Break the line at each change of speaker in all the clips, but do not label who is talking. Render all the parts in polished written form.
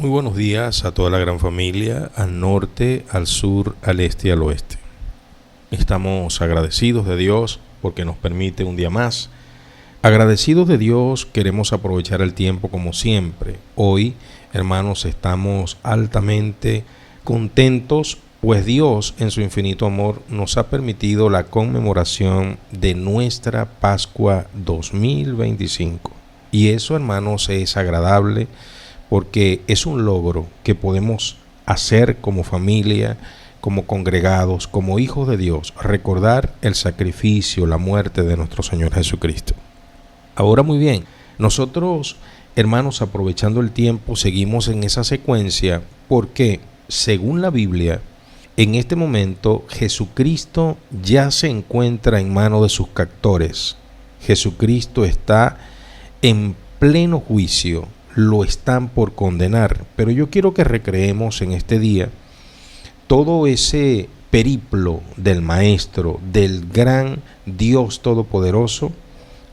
Muy buenos días a toda la gran familia, al norte, al sur, al este y al oeste. Estamos agradecidos de Dios porque nos permite un día más. Agradecidos de Dios, queremos aprovechar el tiempo como siempre. Hoy, hermanos, estamos altamente contentos, pues Dios, en su infinito amor, nos ha permitido la conmemoración de nuestra Pascua 2025. Y eso, hermanos, es agradable porque es un logro que podemos hacer como familia, como congregados, como hijos de Dios, recordar el sacrificio, la muerte de nuestro Señor Jesucristo. Ahora muy bien, nosotros, hermanos, aprovechando el tiempo, seguimos en esa secuencia porque, según la Biblia, en este momento Jesucristo ya se encuentra en manos de sus captores. Jesucristo está en pleno juicio, lo están por condenar, pero yo quiero que recreemos en este día todo ese periplo del Maestro, del gran Dios Todopoderoso,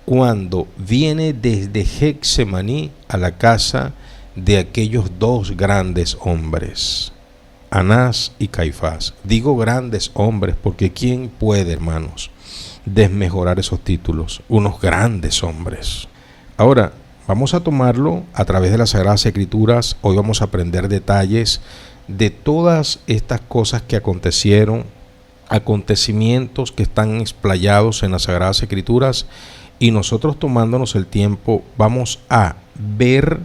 cuando viene desde Getsemaní a la casa de aquellos dos grandes hombres, Anás y Caifás. Digo grandes hombres porque ¿quién puede, hermanos, desmejorar esos títulos? Unos grandes hombres. Ahora, vamos a tomarlo a través de las Sagradas Escrituras. Hoy vamos a aprender detalles de todas estas cosas que acontecieron, acontecimientos que están explayados en las Sagradas Escrituras, y nosotros, tomándonos el tiempo, vamos a ver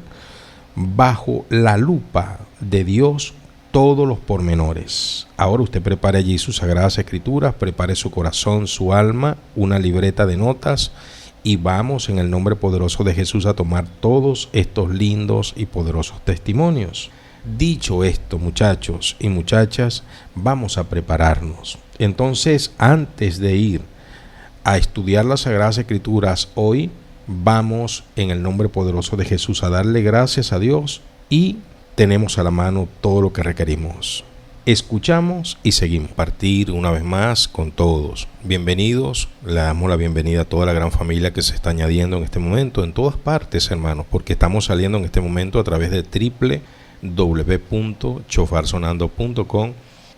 bajo la lupa de Dios todos los pormenores. Ahora usted prepare allí sus Sagradas Escrituras, prepare su corazón, su alma, una libreta de notas, y vamos en el nombre poderoso de Jesús a tomar todos estos lindos y poderosos testimonios. Dicho esto, muchachos y muchachas, vamos a prepararnos. Entonces, antes de ir a estudiar las Sagradas Escrituras hoy, vamos en el nombre poderoso de Jesús a darle gracias a Dios, y tenemos a la mano todo lo que requerimos. Escuchamos y seguimos. Partir una vez más con todos. Bienvenidos, le damos la bienvenida a toda la gran familia que se está añadiendo en este momento, en todas partes, hermanos, porque estamos saliendo en este momento a través de www.chofarsonando.com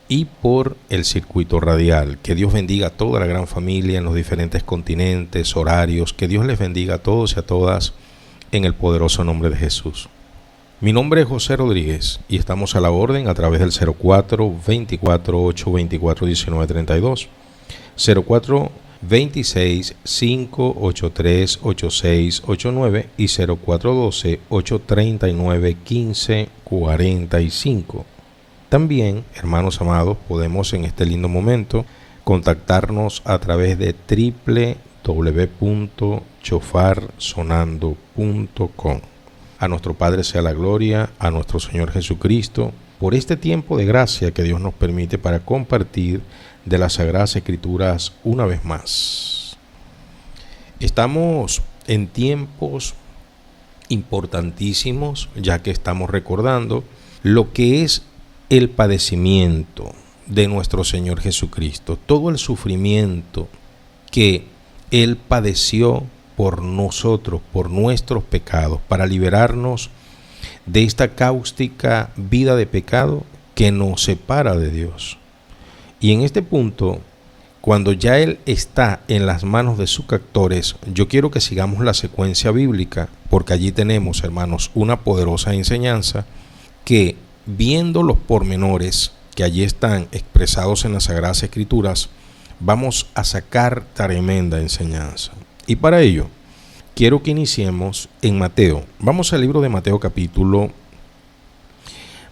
y por el circuito radial. Que Dios bendiga a toda la gran familia en los diferentes continentes, horarios. Que Dios les bendiga a todos y a todas en el poderoso nombre de Jesús. Mi nombre es José Rodríguez y estamos a la orden a través del 04 24 824 1932, 04 26 583 8689 y 0412 839 1545. También, hermanos amados, podemos en este lindo momento contactarnos a través de www.chofarsonando.com. A nuestro Padre sea la gloria, a nuestro Señor Jesucristo, por este tiempo de gracia que Dios nos permite para compartir de las Sagradas Escrituras una vez más. Estamos en tiempos importantísimos, ya que estamos recordando lo que es el padecimiento de nuestro Señor Jesucristo, todo el sufrimiento que Él padeció por nosotros, por nuestros pecados, para liberarnos de esta cáustica vida de pecado que nos separa de Dios. Y en este punto, cuando ya Él está en las manos de sus captores, yo quiero que sigamos la secuencia bíblica, porque allí tenemos, hermanos, una poderosa enseñanza que, viendo los pormenores que allí están expresados en las Sagradas Escrituras, vamos a sacar tremenda enseñanza. Y para ello, quiero que iniciemos en Mateo. Vamos al libro de Mateo capítulo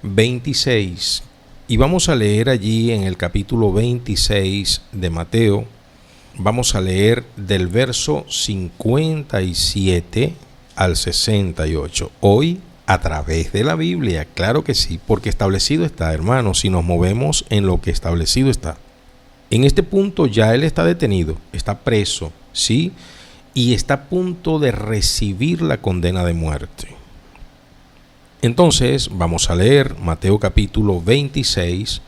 26 y vamos a leer allí en el capítulo 26 de Mateo, vamos a leer del verso 57 al 68. Hoy a través de la Biblia, claro que sí, porque establecido está, hermanos, si nos movemos en lo que establecido está. En este punto ya él está detenido, está preso, ¿sí? Y está a punto de recibir la condena de muerte. Entonces vamos a leer Mateo capítulo 26,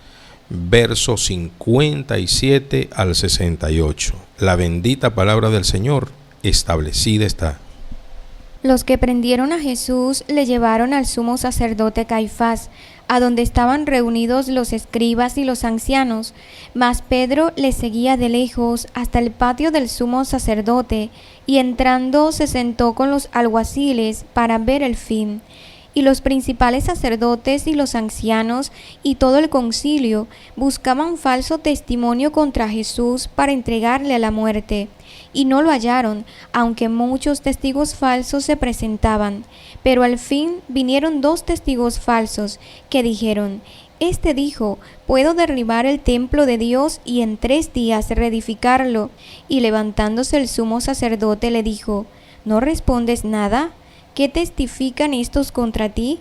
versos 57 al 68. La bendita palabra del Señor establecida está.
Los que prendieron a Jesús le llevaron al sumo sacerdote Caifás, a donde estaban reunidos los escribas y los ancianos, mas Pedro le seguía de lejos hasta el patio del sumo sacerdote, y entrando se sentó con los alguaciles para ver el fin. Y los principales sacerdotes y los ancianos y todo el concilio buscaban falso testimonio contra Jesús para entregarle a la muerte. Y no lo hallaron, aunque muchos testigos falsos se presentaban. Pero al fin vinieron 2 testigos falsos que dijeron: Este dijo, puedo derribar el templo de Dios y en 3 días reedificarlo. Y levantándose el sumo sacerdote le dijo: ¿No respondes nada? ¿Qué testifican estos contra ti?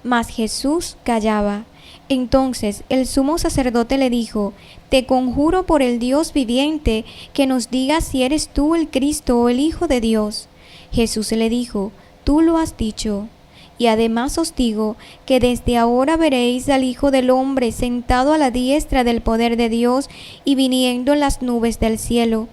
Mas Jesús callaba. Entonces el sumo sacerdote le dijo: Te conjuro por el Dios viviente, que nos digas si eres tú el Cristo o el Hijo de Dios. Jesús le dijo: Tú lo has dicho. Y además os digo que desde ahora veréis al Hijo del Hombre sentado a la diestra del poder de Dios y viniendo en las nubes del cielo.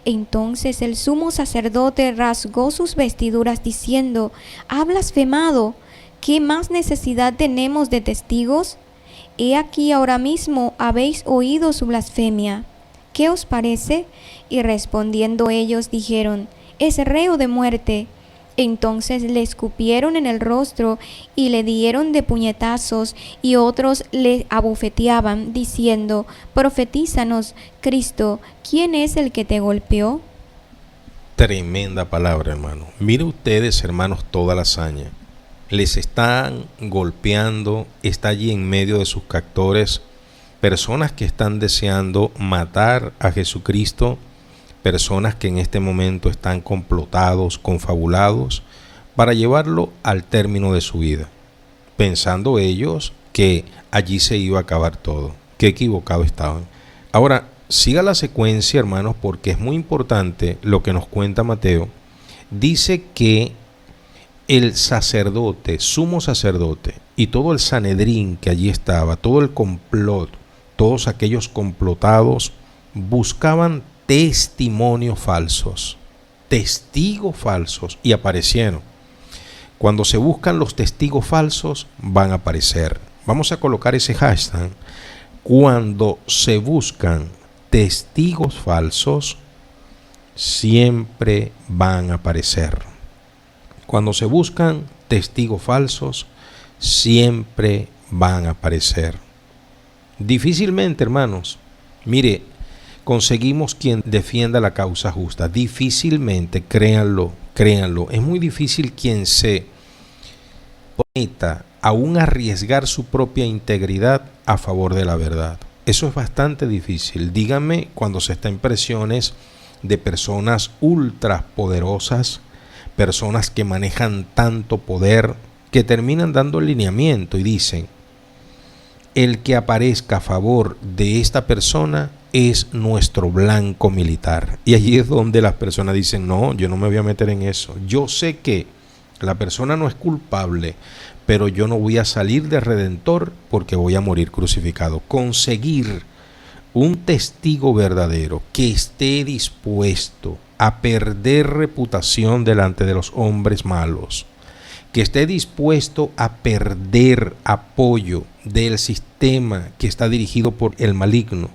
Entonces el sumo sacerdote rasgó sus vestiduras diciendo: «Ha blasfemado. ¿Qué más necesidad tenemos de testigos? He aquí ahora mismo habéis oído su blasfemia. ¿Qué os parece?». Y respondiendo ellos dijeron: «Es reo de muerte». Entonces le escupieron en el rostro y le dieron de puñetazos, y otros le abofeteaban, diciendo: «Profetízanos, Cristo, ¿quién es el que te golpeó?».
Tremenda palabra, hermano. Miren ustedes, hermanos, toda la hazaña. Les están golpeando, está allí en medio de sus captores personas que están deseando matar a Jesucristo, personas que en este momento están complotados, confabulados para llevarlo al término de su vida, pensando ellos que allí se iba a acabar todo. Qué equivocados estaban. Ahora, siga la secuencia, hermanos, porque es muy importante lo que nos cuenta Mateo. Dice que el sacerdote, sumo sacerdote, y todo el Sanedrín que allí estaba, todo el complot, todos aquellos complotados, buscaban testimonios falsos, testigos falsos, y aparecieron. Cuando se buscan los testigos falsos, van a aparecer. Vamos a colocar ese hashtag: cuando se buscan testigos falsos, siempre van a aparecer. Cuando se buscan testigos falsos, siempre van a aparecer. Difícilmente, hermanos, mire, conseguimos quien defienda la causa justa. Difícilmente, créanlo, es muy difícil quien se prometa aún arriesgar su propia integridad a favor de la verdad. Eso es bastante difícil. Díganme cuando se está en presiones de personas ultra poderosas, personas que manejan tanto poder, que terminan dando lineamiento y dicen: el que aparezca a favor de esta persona es nuestro blanco militar. Y allí es donde las personas dicen: no, yo no me voy a meter en eso. Yo sé que la persona no es culpable, pero yo no voy a salir de redentor porque voy a morir crucificado. Conseguir un testigo verdadero que esté dispuesto a perder reputación delante de los hombres malos, que esté dispuesto a perder apoyo del sistema que está dirigido por el maligno,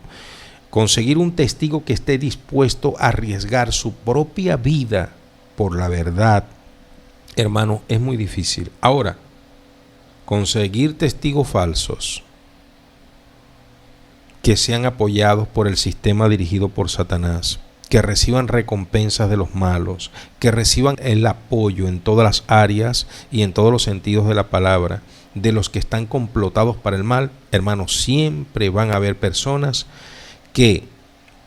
conseguir un testigo que esté dispuesto a arriesgar su propia vida por la verdad, hermano, es muy difícil. Ahora, conseguir testigos falsos que sean apoyados por el sistema dirigido por Satanás, que reciban recompensas de los malos, que reciban el apoyo en todas las áreas y en todos los sentidos de la palabra de los que están complotados para el mal, hermanos, siempre van a haber personas que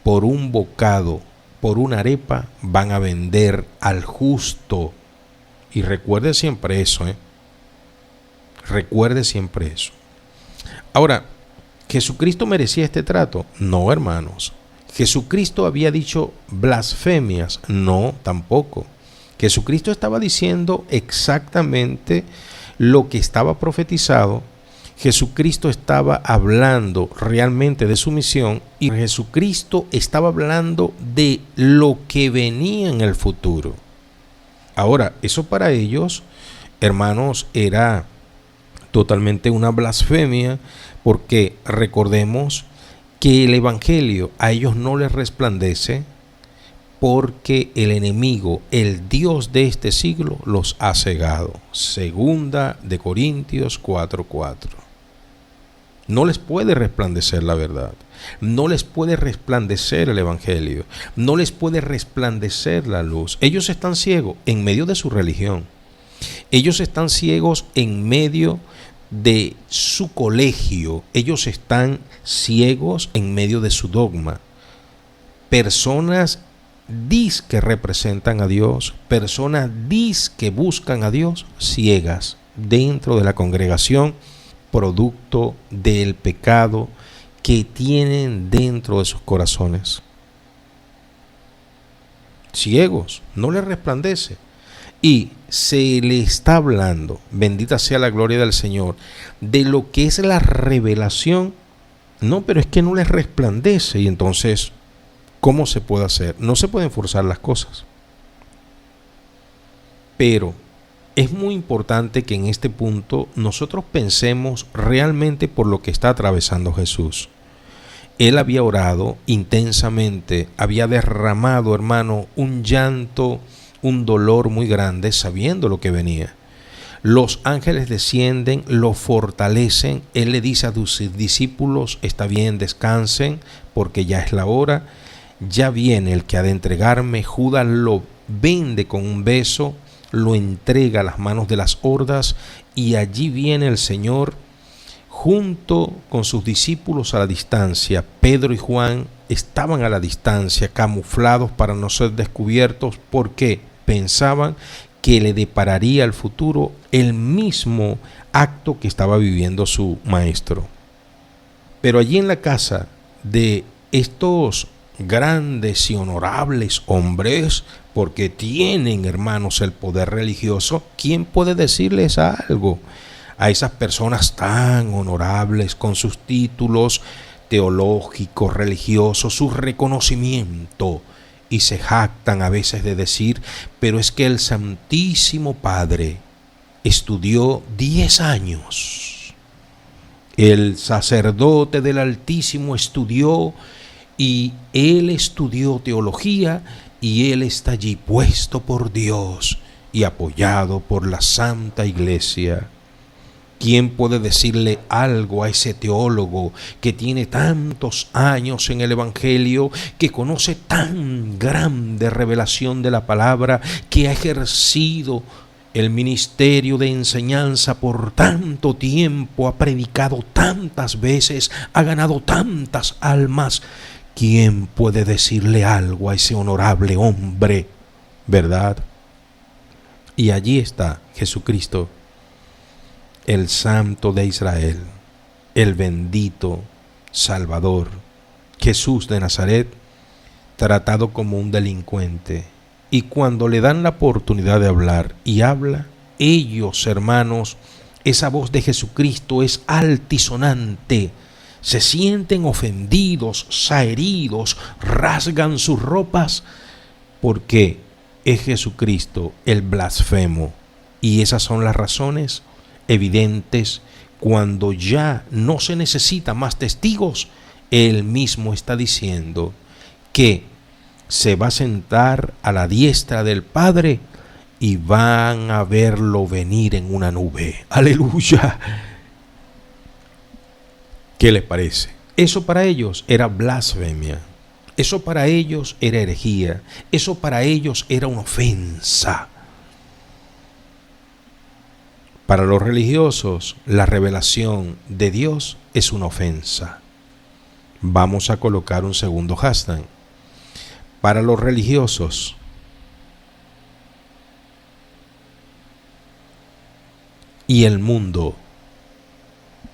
por un bocado, por una arepa, van a vender al justo. Y recuerde siempre eso, recuerde siempre eso. Ahora, ¿Jesucristo merecía este trato? No, hermanos. ¿Jesucristo había dicho blasfemias? No, tampoco. Jesucristo estaba diciendo exactamente lo que estaba profetizado. Jesucristo estaba hablando realmente de su misión, y Jesucristo estaba hablando de lo que venía en el futuro. Ahora, eso para ellos, hermanos, era totalmente una blasfemia, porque recordemos que el evangelio a ellos no les resplandece, porque el enemigo, el Dios de este siglo, los ha cegado. Segunda de Corintios 4:4. No les puede resplandecer la verdad, no les puede resplandecer el evangelio, no les puede resplandecer la luz. Ellos están ciegos en medio de su religión, ellos están ciegos en medio de su colegio, ellos están ciegos en medio de su dogma. Personas que representan a Dios, personas que buscan a Dios, ciegas dentro de la congregación, producto del pecado que tienen dentro de sus corazones. Ciegos, no les resplandece. Y se le está hablando, bendita sea la gloria del Señor, de lo que es la revelación. No, pero es que no les resplandece. Y entonces, ¿cómo se puede hacer? No se pueden forzar las cosas. Pero es muy importante que en este punto nosotros pensemos realmente por lo que está atravesando Jesús. Él había orado intensamente, había derramado, hermano, un llanto, un dolor muy grande, sabiendo lo que venía. Los ángeles descienden, lo fortalecen. Él le dice a sus discípulos: está bien, descansen, porque ya es la hora. Ya viene el que ha de entregarme. Judas lo vende con un beso, lo entrega a las manos de las hordas, y allí viene el Señor junto con sus discípulos a la distancia. Pedro y Juan estaban a la distancia, camuflados para no ser descubiertos, porque pensaban que le depararía al futuro el mismo acto que estaba viviendo su maestro. Pero allí en la casa de estos grandes y honorables hombres, porque tienen, hermanos, el poder religioso, ¿quién puede decirles algo a esas personas tan honorables, con sus títulos teológicos, religiosos, su reconocimiento? Y se jactan a veces de decir: pero es que el Santísimo Padre estudió 10 años. El sacerdote del Altísimo estudió, y él estudió teología, y él está allí puesto por Dios y apoyado por la Santa Iglesia. ¿Quién puede decirle algo a ese teólogo que tiene tantos años en el Evangelio, que conoce tan grande revelación de la palabra, que ha ejercido el ministerio de enseñanza por tanto tiempo, ha predicado tantas veces, ha ganado tantas almas? ¿Quién puede decirle algo a ese honorable hombre? ¿Verdad? Y allí está Jesucristo, el Santo de Israel, el bendito Salvador, Jesús de Nazaret, tratado como un delincuente. Y cuando le dan la oportunidad de hablar, y habla, ellos, hermanos, esa voz de Jesucristo es altisonante. Se sienten ofendidos, saheridos, rasgan sus ropas, porque es Jesucristo el blasfemo. Y esas son las razones evidentes. Cuando ya no se necesita más testigos, él mismo está diciendo que se va a sentar a la diestra del Padre y van a verlo venir en una nube. ¡Aleluya! ¿Qué les parece? Eso para ellos era blasfemia. Eso para ellos era herejía. Eso para ellos era una ofensa. Para los religiosos, la revelación de Dios es una ofensa. Vamos a colocar un segundo hashtag. Para los religiosos, y el mundo,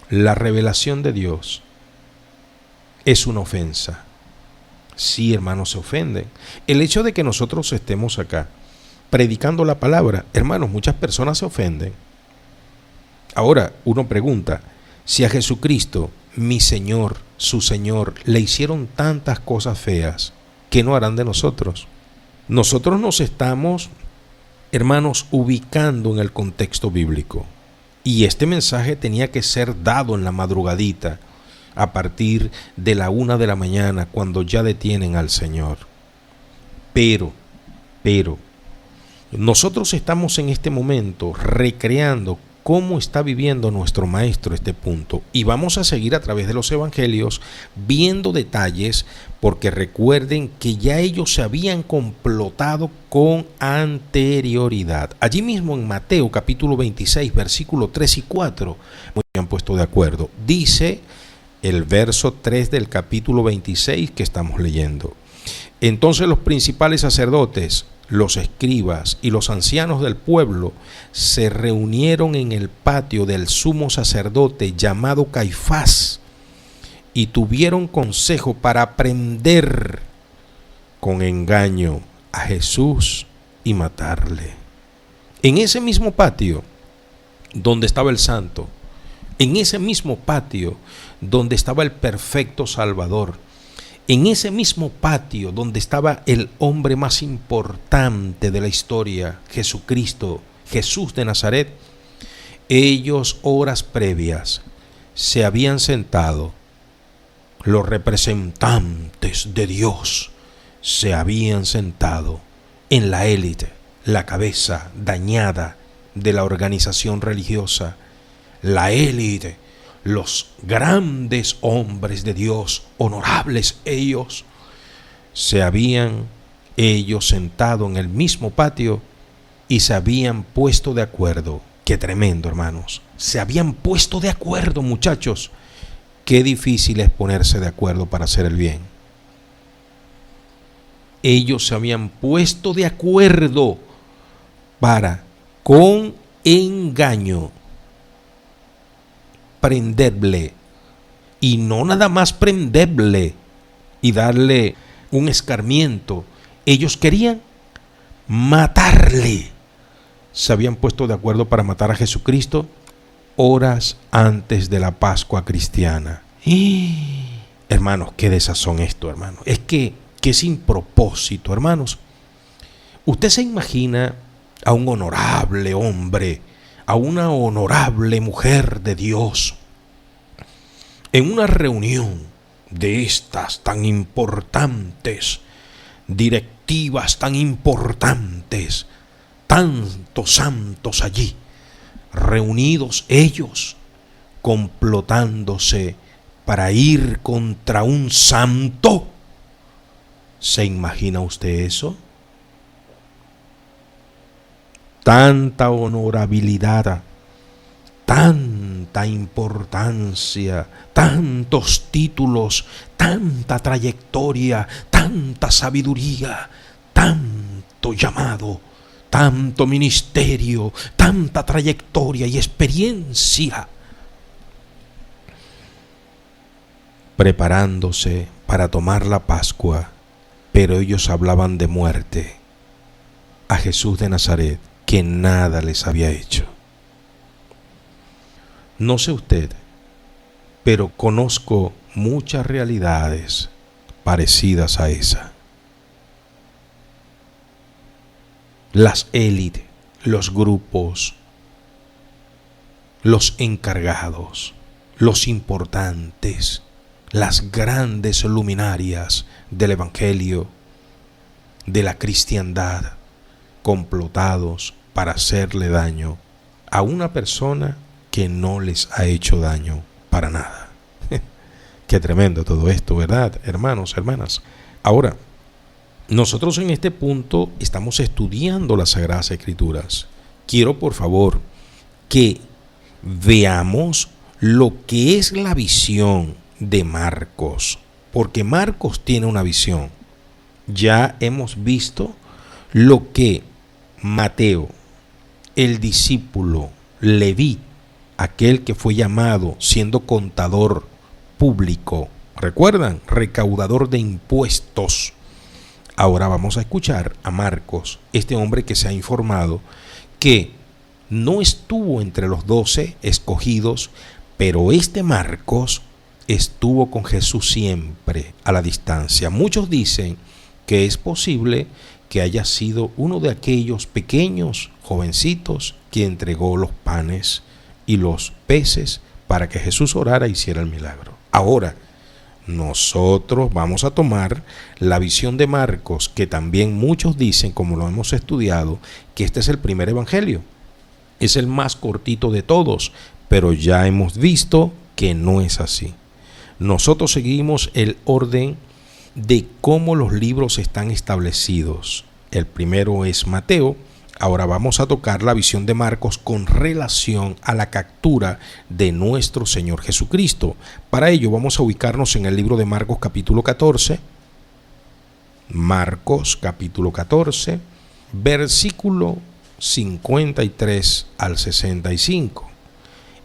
la revelación de Dios es una ofensa. Sí, hermanos, se ofenden. El hecho de que nosotros estemos acá predicando la palabra, hermanos, muchas personas se ofenden. Ahora, uno pregunta: si a Jesucristo, mi Señor, su Señor, le hicieron tantas cosas feas, ¿qué no harán de nosotros? Nosotros nos estamos hermanos, ubicando en el contexto bíblico. Y este mensaje tenía que ser dado en la madrugadita, a partir de la 1 de la mañana, cuando ya detienen al Señor. Pero, nosotros estamos en este momento recreando cómo está viviendo nuestro maestro este punto, y vamos a seguir a través de los evangelios viendo detalles, porque recuerden que ya ellos se habían complotado con anterioridad. Allí mismo en Mateo capítulo 26 versículo 3 y 4 muy bien puesto de acuerdo. Dice el verso 3 del capítulo 26 que estamos leyendo: entonces los principales sacerdotes, los escribas y los ancianos del pueblo se reunieron en el patio del sumo sacerdote llamado Caifás y tuvieron consejo para prender con engaño a Jesús y matarle. En ese mismo patio donde estaba el santo, en ese mismo patio donde estaba el perfecto Salvador, en ese mismo patio donde estaba el hombre más importante de la historia, Jesucristo, Jesús de Nazaret, ellos horas previas se habían sentado, los representantes de Dios se habían sentado en la élite, la cabeza dañada de la organización religiosa, la élite, los grandes hombres de Dios, honorables ellos, se habían ellos sentado en el mismo patio y se habían puesto de acuerdo. Qué tremendo, hermanos. Se habían puesto de acuerdo, muchachos. Qué difícil es ponerse de acuerdo para hacer el bien. Ellos se habían puesto de acuerdo para, con engaño, prenderle, y no nada más prenderle y darle un escarmiento. Ellos querían matarle. Se habían puesto de acuerdo para matar a Jesucristo horas antes de la Pascua cristiana. Hermanos, qué desazón esto, hermanos. Es que sin propósito, hermanos. Usted se imagina a un honorable hombre, a una honorable mujer de Dios, en una reunión de estas tan importantes, directivas tan importantes, tantos santos allí, reunidos ellos, complotándose para ir contra un santo. ¿Se imagina usted eso? Tanta honorabilidad, tanta importancia, tantos títulos, tanta trayectoria, tanta sabiduría, tanto llamado, tanto ministerio, tanta trayectoria y experiencia, preparándose para tomar la Pascua, pero ellos hablaban de muerte a Jesús de Nazaret, que nada les había hecho. No sé usted, pero conozco muchas realidades parecidas a esa. Las élites, los grupos, los encargados, los importantes, las grandes luminarias del Evangelio, de la cristiandad, complotados para hacerle daño a una persona que no les ha hecho daño para nada. Qué tremendo todo esto, ¿verdad, hermanos, hermanas? Ahora, nosotros en este punto estamos estudiando las Sagradas Escrituras. Quiero, por favor, que veamos lo que es la visión de Marcos, porque Marcos tiene una visión. Ya hemos visto lo que Mateo, el discípulo Leví, aquel que fue llamado siendo contador público, ¿recuerdan? Recaudador de impuestos. Ahora vamos a escuchar a Marcos, este hombre que se ha informado que no estuvo entre los 12 escogidos, pero este Marcos estuvo con Jesús siempre a la distancia. Muchos dicen que es posible que haya sido uno de aquellos pequeños jovencitos que entregó los panes y los peces para que Jesús orara e hiciera el milagro. Ahora, nosotros vamos a tomar la visión de Marcos, que también muchos dicen, como lo hemos estudiado, que este es el primer evangelio. Es el más cortito de todos, pero ya hemos visto que no es así. Nosotros seguimos el orden de cómo los libros están establecidos. El primero es Mateo. Ahora vamos a tocar la visión de Marcos con relación a la captura de nuestro Señor Jesucristo. Para ello vamos a ubicarnos en el libro de Marcos capítulo 14. Marcos capítulo 14, versículo 53 al 65.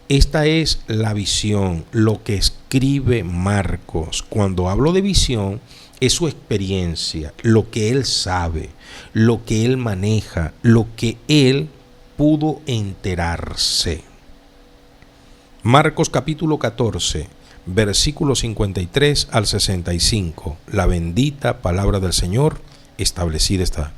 Esta es la visión, lo que escribe Marcos. Cuando hablo de visión, es su experiencia, lo que él sabe, lo que él maneja, lo que él pudo enterarse. Marcos capítulo 14, versículos 53 al 65. La bendita palabra del Señor establecida está.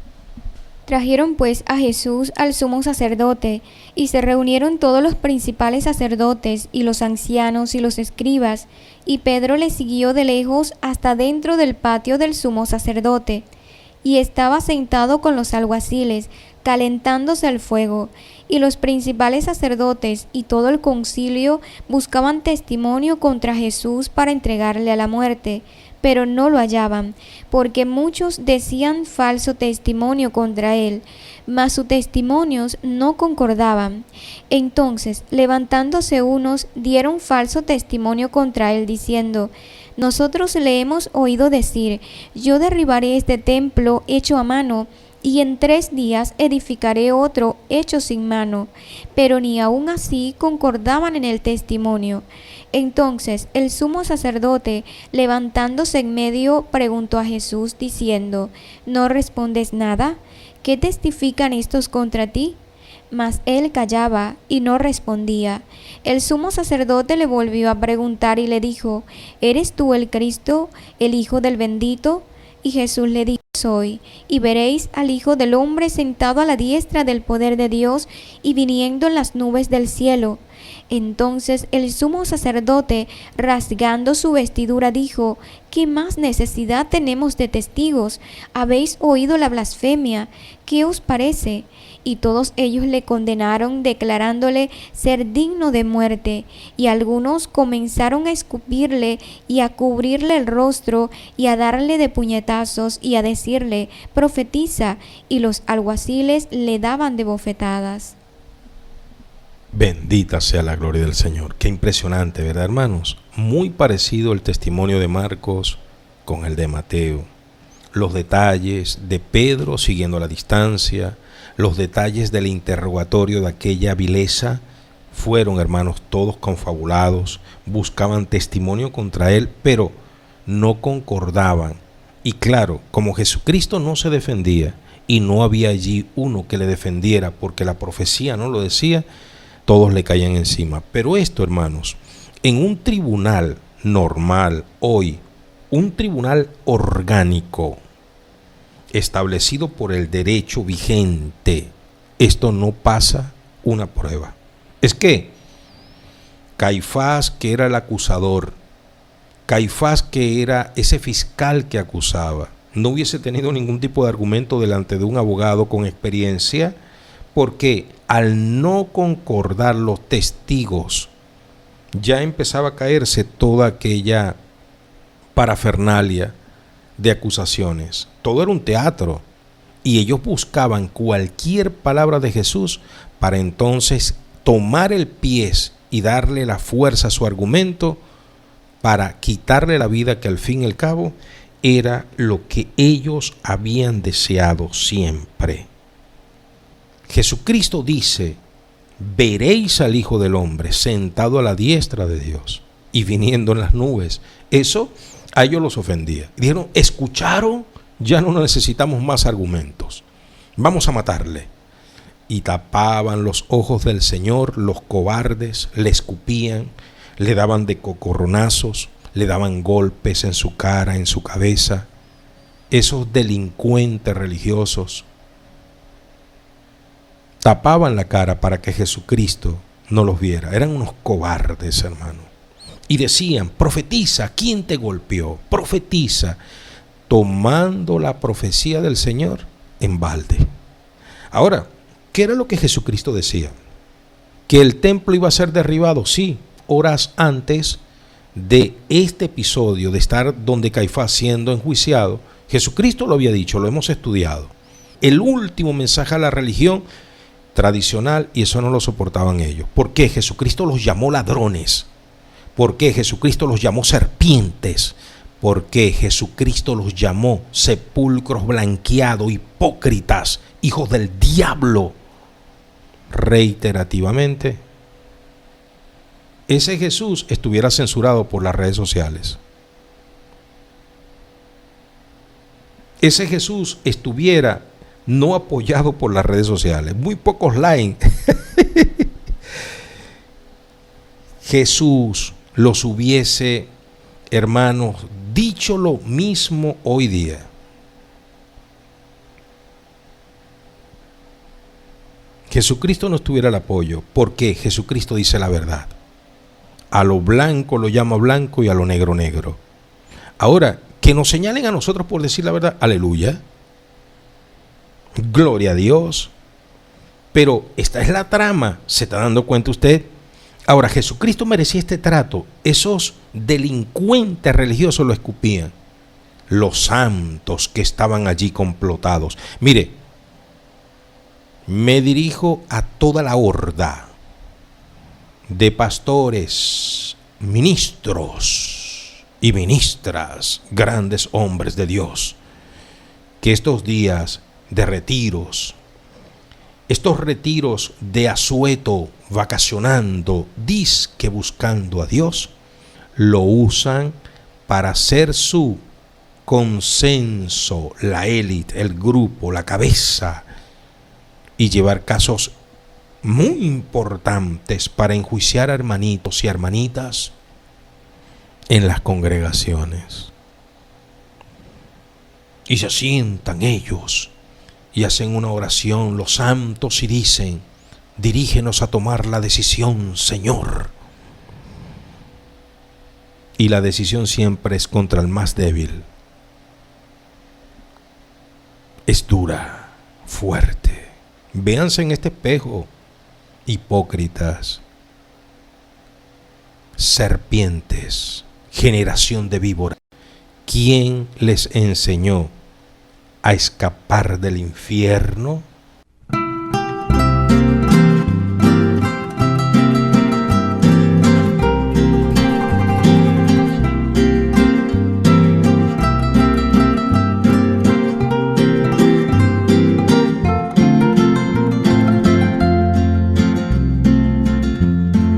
Trajeron pues a Jesús al sumo sacerdote, y se reunieron todos los principales sacerdotes, y los ancianos y los escribas, y Pedro le siguió de lejos hasta dentro del patio del sumo sacerdote, y estaba sentado con los alguaciles, calentándose al fuego, y los principales sacerdotes y todo el concilio buscaban testimonio contra Jesús para entregarle a la muerte, pero no lo hallaban, porque muchos decían falso testimonio contra él, mas sus testimonios no concordaban. Entonces, levantándose unos, dieron falso testimonio contra él, diciendo: nosotros le hemos oído decir: yo derribaré este templo hecho a mano, y en 3 días edificaré otro hecho sin mano. Pero ni aun así concordaban en el testimonio. Entonces el sumo sacerdote, levantándose en medio, preguntó a Jesús, diciendo: ¿no respondes nada? ¿Qué testifican estos contra ti? Mas él callaba y no respondía. El sumo sacerdote le volvió a preguntar y le dijo: ¿eres tú el Cristo, el Hijo del Bendito? Y Jesús le dijo: soy, y veréis al Hijo del Hombre sentado a la diestra del poder de Dios y viniendo en las nubes del cielo. Entonces el sumo sacerdote, rasgando su vestidura, dijo: ¿qué más necesidad tenemos de testigos? ¿Habéis oído la blasfemia? ¿Qué os parece? Y todos ellos le condenaron, declarándole ser digno de muerte. Y algunos comenzaron a escupirle y a cubrirle el rostro y a darle de puñetazos y a decirle: profetiza. Y los alguaciles le daban de bofetadas.
Bendita sea la gloria del Señor. Qué impresionante, ¿verdad, hermanos? Muy parecido el testimonio de Marcos con el de Mateo. Los detalles de Pedro siguiendo a la distancia, los detalles del interrogatorio de aquella vileza fueron, hermanos, todos confabulados, buscaban testimonio contra él, pero no concordaban. Y claro, como Jesucristo no se defendía y no había allí uno que le defendiera porque la profecía no lo decía, todos le caían encima. Pero esto, hermanos, en un tribunal normal hoy, un tribunal orgánico, establecido por el derecho vigente, esto no pasa una prueba. Es que Caifás, que era el acusador, Caifás, que era ese fiscal que acusaba, no hubiese tenido ningún tipo de argumento delante de un abogado con experiencia, porque al no concordar los testigos, ya empezaba a caerse toda aquella parafernalia de acusaciones. Todo era un teatro y ellos buscaban cualquier palabra de Jesús para entonces tomar el pie y darle la fuerza a su argumento para quitarle la vida, que al fin y al cabo era lo que ellos habían deseado siempre. Jesucristo dice: veréis al Hijo del Hombre sentado a la diestra de Dios y viniendo en las nubes. Eso a ellos los ofendía. Dijeron: ¿escucharon? Ya no necesitamos más argumentos. Vamos a matarle. Y tapaban los ojos del Señor los cobardes, le escupían, le daban de cocorronazos, le daban golpes en su cara, en su cabeza. esos delincuentes religiosos tapaban la cara para que Jesucristo no los viera. Eran unos cobardes, hermano. Y decían, profetiza, ¿quién te golpeó? Profetiza, tomando la profecía del Señor en balde. Ahora, ¿qué era lo que Jesucristo decía? ¿Que el templo iba a ser derribado? Sí, horas antes de este episodio, de estar donde Caifás siendo enjuiciado, Jesucristo lo había dicho, lo hemos estudiado. El último mensaje a la religión tradicional, y eso no lo soportaban ellos. ¿Por qué? Jesucristo los llamó ladrones. ¿Por qué? Jesucristo los llamó serpientes. ¿Por qué? Jesucristo los llamó sepulcros blanqueados, hipócritas, hijos del diablo. Reiterativamente, ese Jesús estuviera censurado por las redes sociales. Ese Jesús estuviera no apoyado por las redes sociales. Muy pocos likes. Jesús los hubiese, hermanos, dicho lo mismo hoy día. Jesucristo no tuviera el apoyo. ¿Por qué? Jesucristo dice la verdad. A lo blanco lo llama blanco y a lo negro negro. Ahora, que nos señalen a nosotros por decir la verdad, aleluya. Gloria a Dios. Pero esta es la trama, ¿se está dando cuenta usted? Ahora, Jesucristo merecía este trato. Esos delincuentes religiosos lo escupían. Los santos que estaban allí complotados. Mire, me dirijo a toda la horda de pastores, ministros y ministras, grandes hombres de Dios, que estos días de retiros, estos retiros de asueto, vacacionando, disque buscando a Dios, lo usan para hacer su consenso, la élite, el grupo, la cabeza, y llevar casos muy importantes para enjuiciar a hermanitos y hermanitas en las congregaciones. Y se sientan ellos y hacen una oración, los santos, y dicen, dirígenos a tomar la decisión, Señor. Y la decisión siempre es contra el más débil. Es dura, fuerte. Véanse en este espejo, hipócritas, serpientes, generación de víboras. ¿Quién les enseñó a escapar del infierno?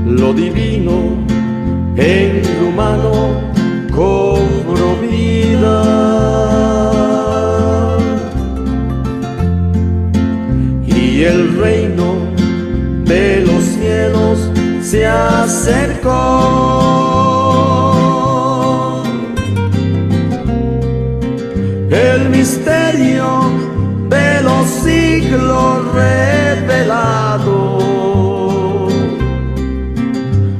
Lo divino en lo humano cobró vida, y el reino de los cielos se acercó. El misterio de los siglos revelado,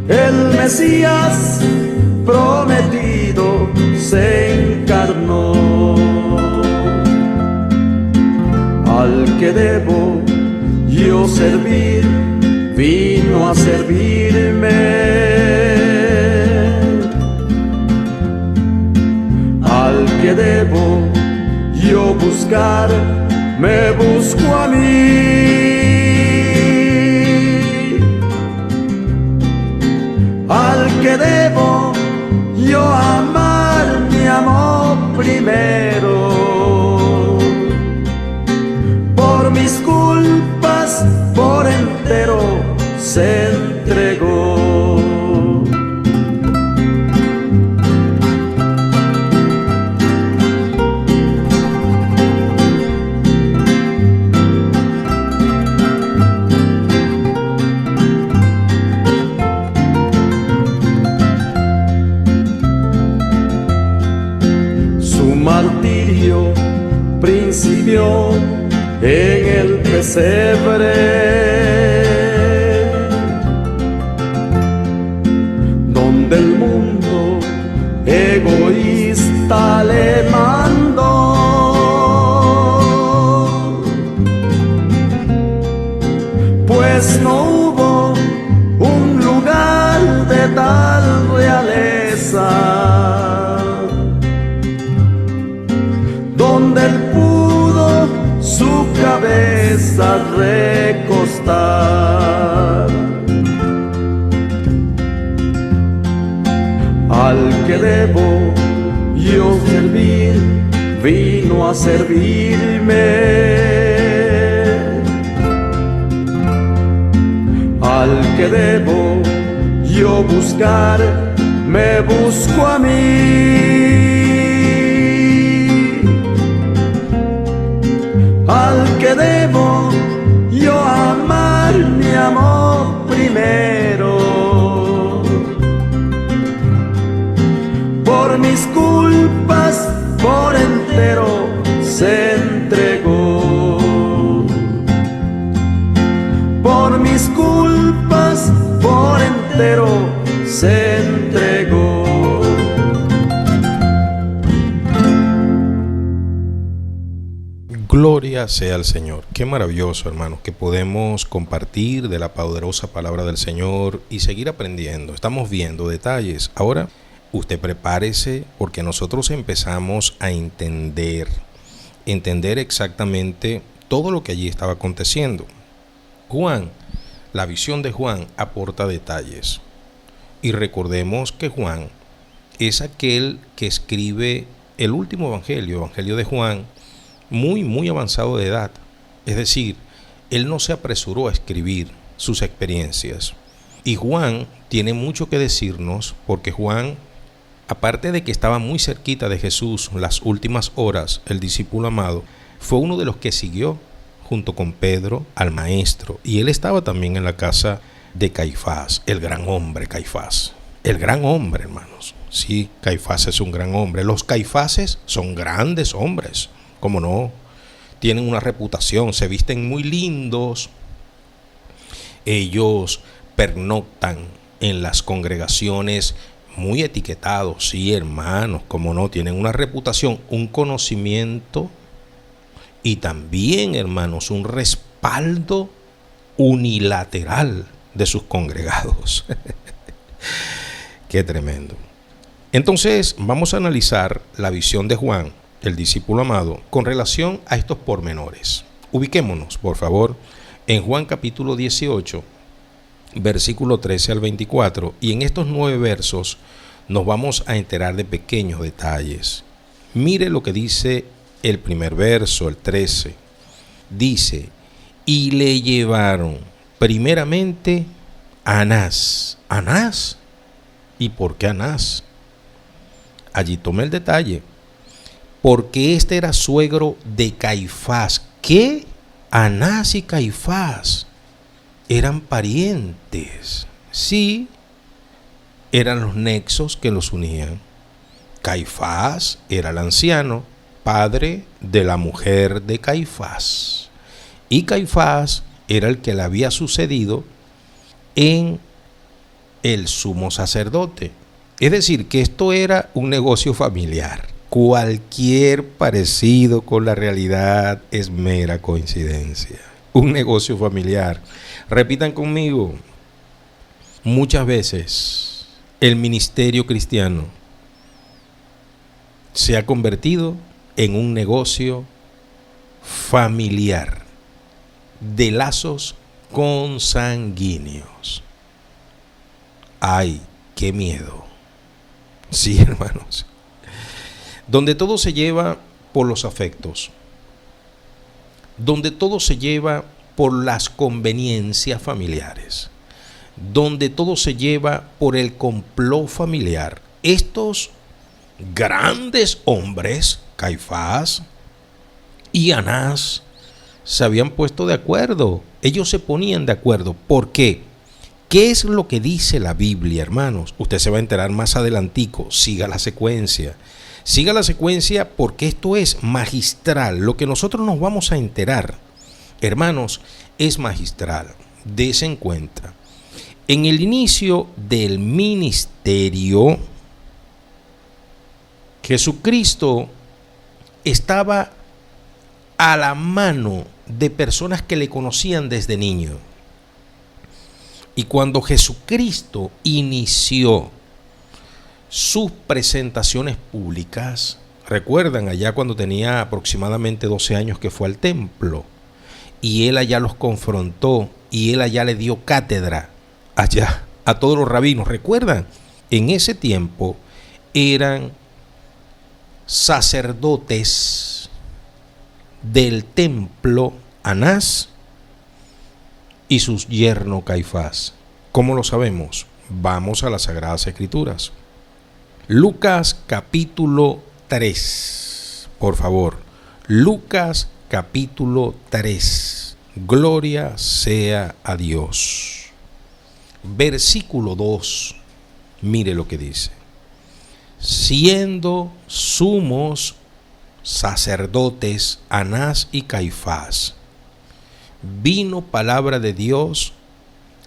el Mesías prometido se encarnó. Al que debo yo servir, vino a servirme. Al que debo yo buscar, me busco a mí. Al que debo yo amar, me amó primero. Por mis culpas, por entero se entregó. Martirio principio en el pesebre, donde el mundo egoísta le mandó, pues no hubo un lugar de tal realeza donde él pudo su cabeza recostar. Al que debo yo servir, vino a servirme. Al que debo yo buscar, me busco a mí. Al que debo yo amar, me amó primero. Por mis culpas por entero se entregó. Por mis culpas por entero se entregó.
Gloria sea al Señor. Qué maravilloso, hermanos, que podemos compartir de la poderosa palabra del Señor y seguir aprendiendo. Estamos viendo detalles. Ahora, usted prepárese porque nosotros empezamos a entender exactamente todo lo que allí estaba aconteciendo. Juan, la visión de Juan aporta detalles. Y recordemos que Juan es aquel que escribe el último evangelio de Juan, muy avanzado de edad. Es decir, él no se apresuró a escribir sus experiencias. Y Juan tiene mucho que decirnos porque Juan, aparte de que estaba muy cerquita de Jesús las últimas horas, el discípulo amado, fue uno de los que siguió junto con Pedro al maestro. Y él estaba también en la casa de Caifás, el gran hombre Caifás. El gran hombre, hermanos. Sí, Caifás es un gran hombre. Los Caifases son grandes hombres. ¿Cómo no? Tienen una reputación, se visten muy lindos. Ellos pernoctan en las congregaciones muy etiquetados. Sí, hermanos, ¿cómo no? Tienen una reputación, un conocimiento y también, hermanos, un respaldo unilateral de sus congregados. Qué tremendo. Entonces, vamos a analizar la visión de Juan, el discípulo amado, con relación a estos pormenores. Ubiquémonos, por favor, en Juan capítulo 18, versículo 13 al 24, y en estos 9 versos nos vamos a enterar de pequeños detalles. Mire lo que dice el primer verso, el 13. Dice, y le llevaron primeramente a Anás. ¿Anás? ¿Y por qué Anás? Allí tome el detalle. Porque este era suegro de Caifás. ¿Qué? Anás y Caifás eran parientes. Sí, eran los nexos que los unían. Caifás era el anciano, padre de la mujer de Caifás. Y Caifás era el que le había sucedido en el sumo sacerdote. Es decir, que esto era un negocio familiar. Cualquier parecido con la realidad es mera coincidencia. Un negocio familiar. Repitan conmigo. Muchas veces el ministerio cristiano se ha convertido en un negocio familiar de lazos consanguíneos. ¡Ay, qué miedo! Sí, hermanos. Donde todo se lleva por los afectos, donde todo se lleva por las conveniencias familiares, donde todo se lleva por el complot familiar. Estos grandes hombres, Caifás y Anás, se habían puesto de acuerdo. Ellos se ponían de acuerdo. ¿Por qué? ¿Qué es lo que dice la Biblia, hermanos? Usted se va a enterar más adelantico. Siga la secuencia. Siga la secuencia porque esto es magistral. Lo que nosotros nos vamos a enterar, hermanos, es magistral. Dese en cuenta. En el inicio del ministerio, Jesucristo estaba a la mano de personas que le conocían desde niño. Y cuando Jesucristo inició sus presentaciones públicas, recuerdan allá cuando tenía aproximadamente 12 años que fue al templo, y él allá los confrontó, y él allá le dio cátedra allá a todos los rabinos. Recuerdan, en ese tiempo eran sacerdotes del templo Anás y su yerno Caifás. ¿Cómo lo sabemos? Vamos a las Sagradas Escrituras. Lucas capítulo 3, por favor. Lucas capítulo 3. Gloria sea a Dios. Versículo 2. Mire lo que dice. Siendo sumos sacerdotes Anás y Caifás, vino palabra de Dios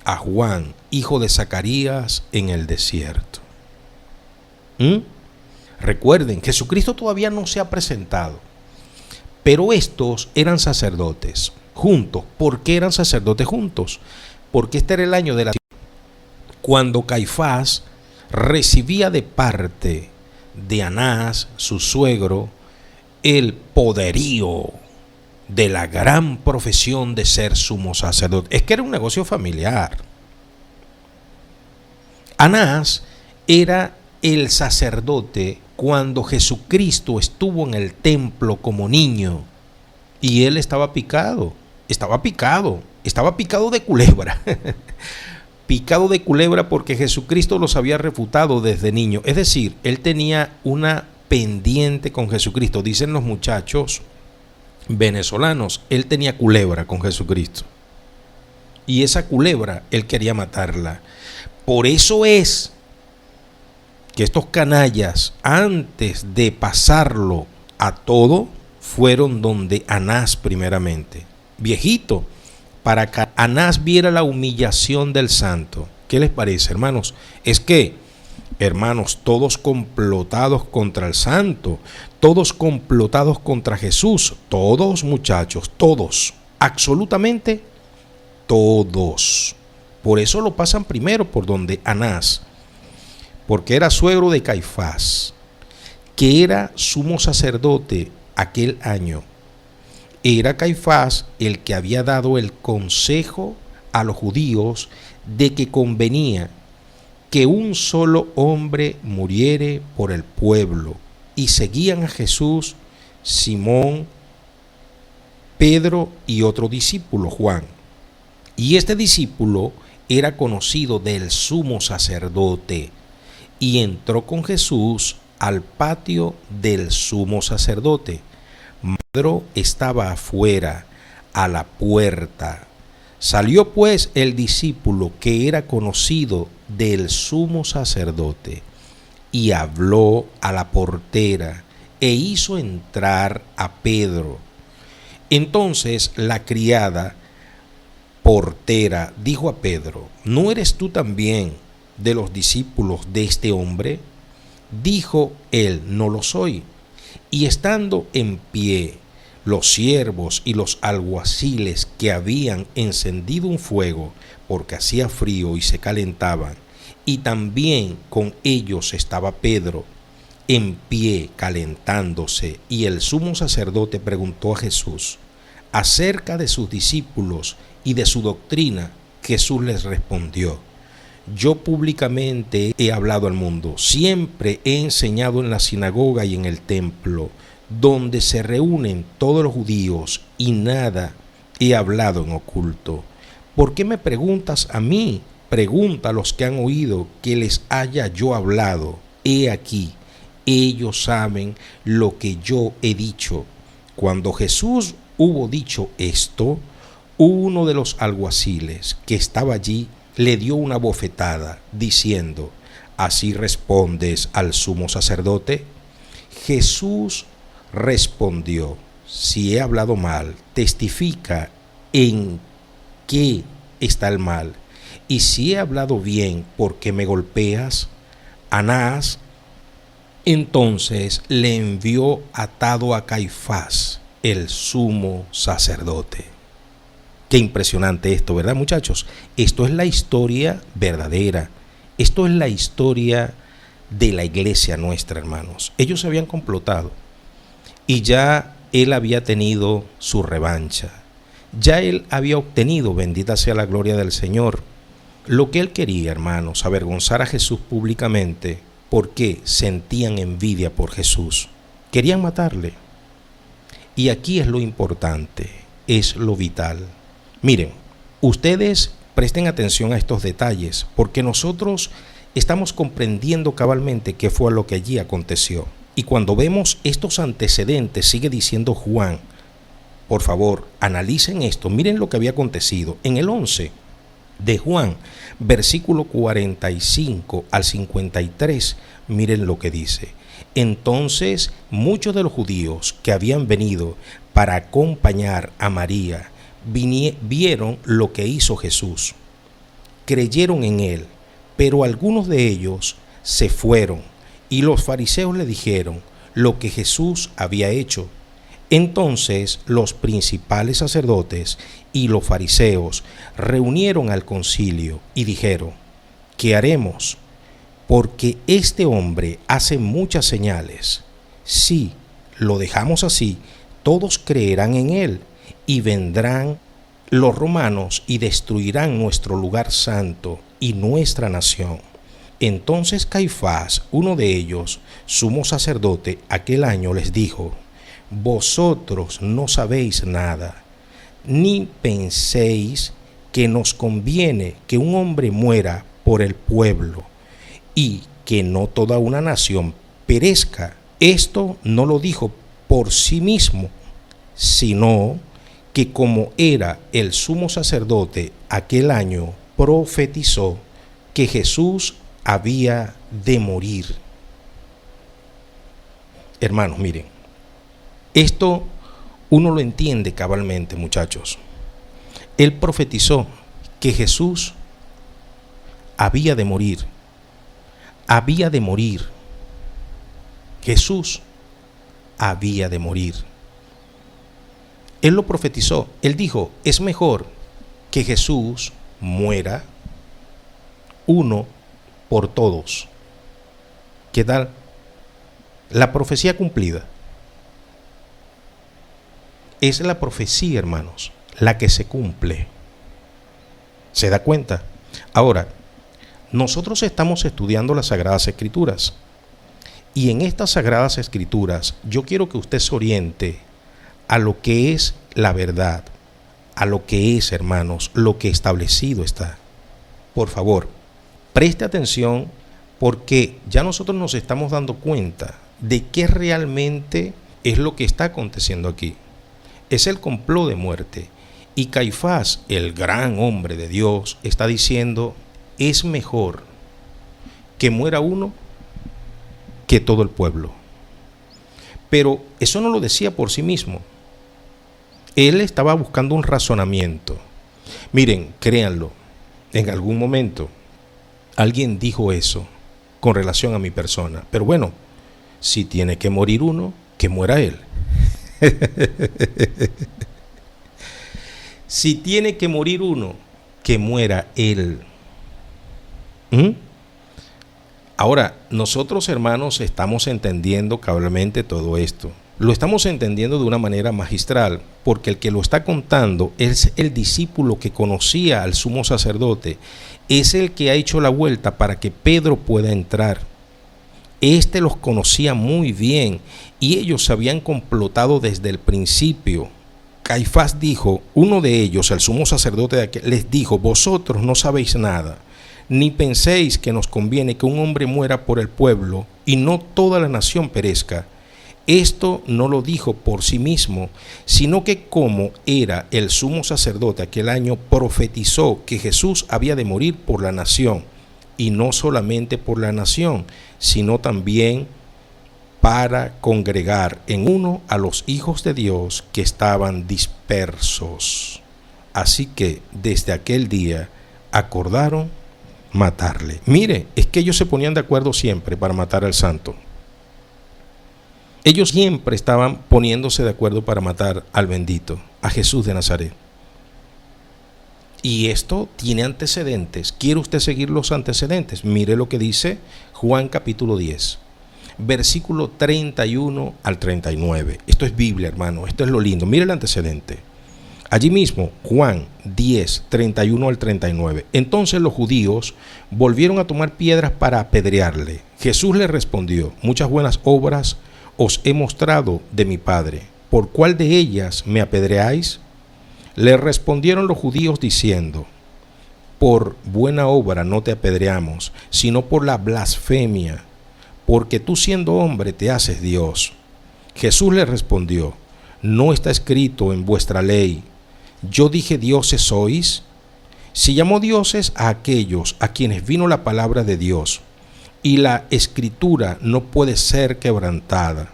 a Juan, hijo de Zacarías, en el desierto. Recuerden, Jesucristo todavía no se ha presentado, pero estos eran sacerdotes juntos. ¿Por qué eran sacerdotes juntos? Porque este era el año de la cuando Caifás recibía de parte de Anás, su suegro, el poderío de la gran profesión de ser sumo sacerdote. Es que era un negocio familiar. Anás era el sacerdote cuando Jesucristo estuvo en el templo como niño, y él estaba picado de culebra. Picado de culebra porque Jesucristo los había refutado desde niño. Es decir, él tenía una pendiente con Jesucristo. Dicen los muchachos venezolanos, él tenía culebra con Jesucristo. Y esa culebra, él quería matarla. Por eso es que estos canallas, antes de pasarlo a todo, fueron donde Anás primeramente, viejito, para que Anás viera la humillación del santo. ¿Qué les parece, hermanos? Es que, hermanos, todos complotados contra el santo, todos complotados contra Jesús, todos, muchachos, todos, absolutamente todos. Por eso lo pasan primero por donde Anás, porque era suegro de Caifás, que era sumo sacerdote aquel año. Era Caifás el que había dado el consejo a los judíos de que convenía que un solo hombre muriere por el pueblo, y seguían a Jesús Simón, Pedro y otro discípulo, Juan. Y este discípulo era conocido del sumo sacerdote, y entró con Jesús al patio del sumo sacerdote. Pedro estaba afuera, a la puerta. Salió pues el discípulo que era conocido del sumo sacerdote, y habló a la portera, e hizo entrar a Pedro. Entonces la criada portera dijo a Pedro: ¿no eres tú también de los discípulos de este hombre? Dijo él: no lo soy. Y estando en pie los siervos y los alguaciles que habían encendido un fuego, porque hacía frío y se calentaban, y también con ellos estaba Pedro, en pie calentándose, y el sumo sacerdote preguntó a Jesús acerca de sus discípulos y de su doctrina. Jesús les respondió: yo públicamente he hablado al mundo, siempre he enseñado en la sinagoga y en el templo, donde se reúnen todos los judíos, y nada he hablado en oculto. ¿Por qué me preguntas a mí? Pregunta a los que han oído que les haya yo hablado. He aquí, ellos saben lo que yo he dicho. Cuando Jesús hubo dicho esto, uno de los alguaciles que estaba allí le dio una bofetada, diciendo: ¿así respondes al sumo sacerdote? Jesús respondió: si he hablado mal, testifica en qué está el mal. Y si he hablado bien, ¿por qué me golpeas? Anás entonces le envió atado a Caifás, el sumo sacerdote. Qué impresionante esto, ¿verdad, muchachos? Esto es la historia verdadera. Esto es la historia de la iglesia nuestra, hermanos. Ellos se habían complotado y ya él había tenido su revancha. Ya él había obtenido, bendita sea la gloria del Señor, lo que él quería, hermanos, avergonzar a Jesús públicamente, porque sentían envidia por Jesús. Querían matarle. Y aquí es lo importante, es lo vital. Miren, ustedes presten atención a estos detalles, porque nosotros estamos comprendiendo cabalmente qué fue lo que allí aconteció. Y cuando vemos estos antecedentes, sigue diciendo Juan, por favor, analicen esto, miren lo que había acontecido. En el 11 de Juan, versículo 45 al 53, miren lo que dice. Entonces muchos de los judíos que habían venido para acompañar a María vieron lo que hizo Jesús. Creyeron en él, pero algunos de ellos se fueron y los fariseos le dijeron lo que Jesús había hecho. Entonces los principales sacerdotes y los fariseos reunieron al concilio y dijeron: ¿qué haremos? Porque este hombre hace muchas señales. Si lo dejamos así, todos creerán en él, y vendrán los romanos y destruirán nuestro lugar santo y nuestra nación. Entonces Caifás, uno de ellos, sumo sacerdote, aquel año les dijo: vosotros no sabéis nada, ni penséis que nos conviene que un hombre muera por el pueblo y que no toda una nación perezca. Esto no lo dijo por sí mismo, sino que como era el sumo sacerdote aquel año, profetizó que Jesús había de morir. Hermanos, miren, esto uno lo entiende cabalmente, muchachos. Él profetizó que Jesús había de morir. Había de morir. Jesús había de morir. Él lo profetizó. Él dijo: es mejor que Jesús muera uno por todos. ¿Qué tal? La profecía cumplida. Es la profecía, hermanos, la que se cumple. ¿Se da cuenta? Ahora, nosotros estamos estudiando las Sagradas Escrituras. Y en estas Sagradas Escrituras yo quiero que usted se oriente a lo que es la verdad, a lo que es, hermanos, lo que establecido está. Por favor, preste atención, porque ya nosotros nos estamos dando cuenta de qué realmente es lo que está aconteciendo aquí. Es el complot de muerte. Y Caifás, el gran hombre de Dios, está diciendo: es mejor que muera uno que todo el pueblo. Pero eso no lo decía por sí mismo. Él estaba buscando un razonamiento. Miren, créanlo, en algún momento alguien dijo eso con relación a mi persona. Pero bueno, si tiene que morir uno, que muera él. Si tiene que morir uno, que muera él. Ahora, nosotros, hermanos, estamos entendiendo cabalmente todo esto. Lo estamos entendiendo de una manera magistral, porque el que lo está contando es el discípulo que conocía al sumo sacerdote. Es el que ha hecho la vuelta para que Pedro pueda entrar. Este los conocía muy bien y ellos se habían complotado desde el principio. Caifás dijo, uno de ellos, el sumo sacerdote de aquel, les dijo: vosotros no sabéis nada, ni penséis que nos conviene que un hombre muera por el pueblo y no toda la nación perezca. Esto no lo dijo por sí mismo, sino que como era el sumo sacerdote aquel año, profetizó que Jesús había de morir por la nación, y no solamente por la nación, sino también para congregar en uno a los hijos de Dios que estaban dispersos. Así que desde aquel día acordaron matarle. Mire, es que ellos se ponían de acuerdo siempre para matar al santo. Ellos siempre estaban poniéndose de acuerdo para matar al bendito, a Jesús de Nazaret. Y esto tiene antecedentes. ¿Quiere usted seguir los antecedentes? Mire lo que dice Juan capítulo 10, versículo 31 al 39. Esto es Biblia, hermano. Esto es lo lindo. Mire el antecedente. Allí mismo, Juan 10, 31 al 39. Entonces los judíos volvieron a tomar piedras para apedrearle. Jesús les respondió: muchas buenas obras os he mostrado de mi Padre. ¿Por cuál de ellas me apedreáis? Le respondieron los judíos diciendo: por buena obra no te apedreamos, sino por la blasfemia, porque tú siendo hombre te haces Dios. Jesús le respondió: ¿no está escrito en vuestra ley, yo dije dioses sois? Si llamó dioses a aquellos a quienes vino la palabra de Dios, y la escritura no puede ser quebrantada,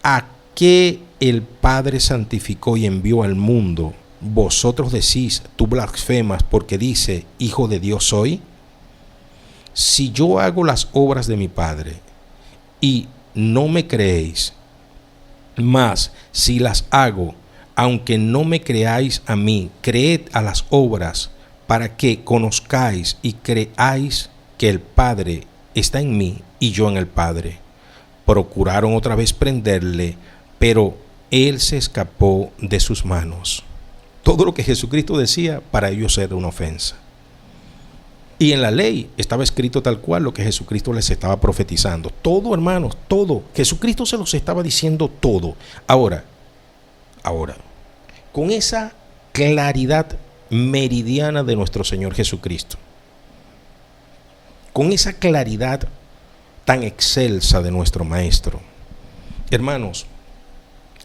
¿a qué el Padre santificó y envió al mundo? Vosotros decís, tú blasfemas, porque dice, hijo de Dios soy. Si yo hago las obras de mi Padre y no me creéis, mas si las hago, aunque no me creáis a mí, creed a las obras, para que conozcáis y creáis que el Padre está en mí y yo en el Padre. Procuraron otra vez prenderle, pero él se escapó de sus manos. Todo lo que Jesucristo decía para ellos era una ofensa. Y en la ley estaba escrito tal cual lo que Jesucristo les estaba profetizando. Todo, hermanos, todo. Jesucristo se los estaba diciendo todo. Ahora, con esa claridad meridiana de nuestro Señor Jesucristo, con esa claridad tan excelsa de nuestro Maestro, hermanos,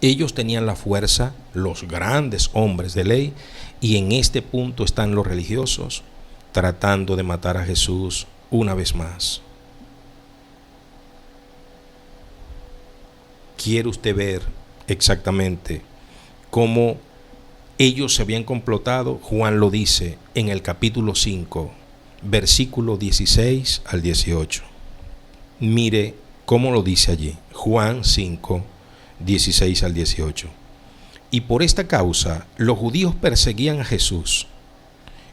ellos tenían la fuerza, los grandes hombres de ley, y en este punto están los religiosos tratando de matar a Jesús una vez más. ¿Quiere usted ver exactamente cómo ellos se habían complotado? Juan lo dice en el capítulo 5, versículo 16 al 18. Mire cómo lo dice allí, Juan 5, 16 al 18. Y por esta causa los judíos perseguían a Jesús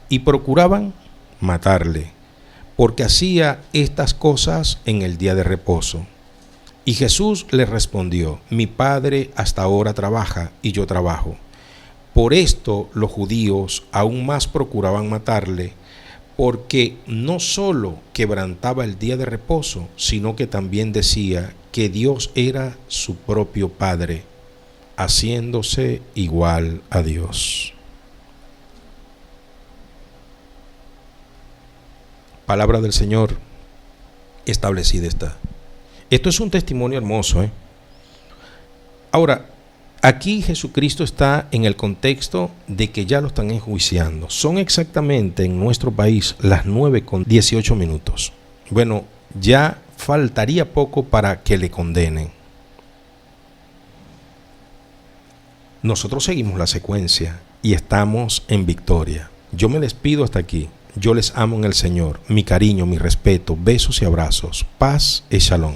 y procuraban matarle, porque hacía estas cosas en el día de reposo. Y Jesús les respondió: mi Padre hasta ahora trabaja y yo trabajo. Por esto los judíos aún más procuraban matarle, porque no solo quebrantaba el día de reposo, sino que también decía que Dios era su propio Padre, haciéndose igual a Dios. Palabra del Señor establecida está. Esto es un testimonio hermoso, Ahora, aquí Jesucristo está en el contexto de que ya lo están enjuiciando. Son exactamente en nuestro país las 9:18. Bueno, ya faltaría poco para que le condenen. Nosotros seguimos la secuencia y estamos en victoria. Yo me despido hasta aquí. Yo les amo en el Señor. Mi cariño, mi respeto, besos y abrazos. Paz y shalom.